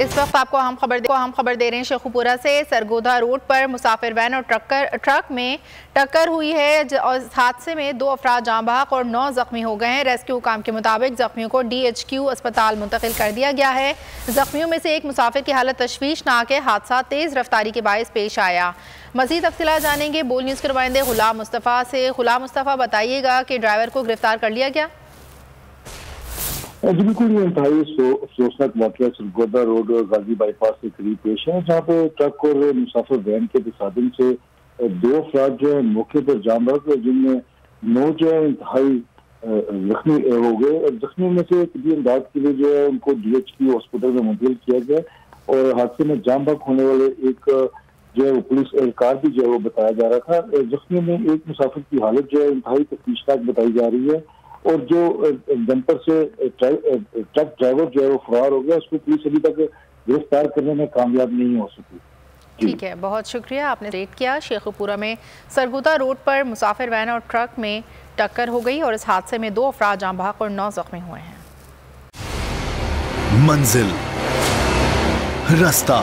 इस वक्त आपको हम खबर दे रहे हैं शेखुपुरा से। सरगोधा रोड पर मुसाफिर वैन और ट्रक में टक्कर हुई है और इस हादसे में 2 अफराद जाँ बहक और 9 जख्मी हो गए हैं। रेस्क्यू हुकाम के मुताबिक जख्मियों को DHQ अस्पताल मुंतकिल कर दिया गया है। जख्मियों में से एक मुसाफिर की हालत तशवीशनाक है। हादसा तेज रफ्तारी के बायस पेश आया। मज़ीद तफसीलात जानेंगे बोल न्यूज़ के नुमाइंदे गुलाम मुस्तफ़ा से। गुलाम मुस्तफ़ा, बताइएगा कि ड्राइवर को गिरफ्तार कर लिया गया? जी बिल्कुल, ये इंतहाई अफसोसनाक वाक़या सरगोधा रोड गाजी बाईपास के करीब पेश है, जहाँ पे ट्रक और मुसाफिर वैन के तसादुम से 2 अफराद जो है मौके पर जाम बहक, जिनमें 9 जो है इंतहाई जख्मी हो गए। और जख्मी में से तबी इमदाद के लिए जो है उनको DHQ हॉस्पिटल में मुंतकिल किया गया। और हादसे में जाम बहक होने वाले एक जो है पुलिस एहलकार भी जो है वो बताया जा रहा था। जख्मी में एक मुसाफिर की हालत जो है इंतहाई तशवीशनाक बताई जा रही है। और जो जंपर से ट्रक ड्राइवर जो है वो फरार हो गया, उसको पुलिस अभी तक गिरफ्तार करने में कामयाब नहीं हो सकी। ठीक है, बहुत शुक्रिया, आपने रेट किया। शेखुपुरा में सरगोधा रोड पर मुसाफिर वैन और ट्रक में टक्कर हो गई और इस हादसे में 2 अफराद जाँ बहक और 9 जख्मी हुए हैं। मंजिल, रास्ता,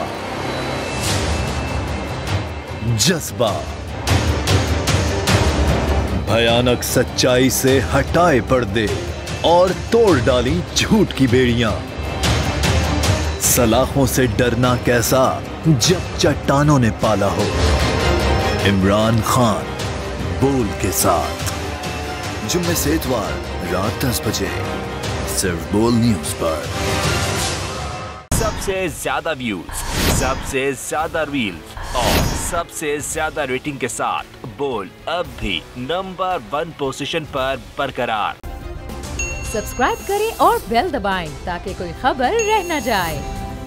जज्बा, भयानक सच्चाई से हटाए पर्दे और तोड़ डाली झूठ की बेड़ियां। सलाखों से डरना कैसा जब चट्टानों ने पाला हो। इमरान खान बोल के साथ जुम्मे से इतवार रात 10 बजे सिर्फ बोल न्यूज पर। सबसे ज्यादा व्यूज, सबसे ज्यादा रील्स और सबसे ज्यादा रेटिंग के साथ बोल अब भी नंबर 1 पोजीशन पर बरकरार। सब्सक्राइब करें और बेल दबाएं ताकि कोई खबर रह न जाए।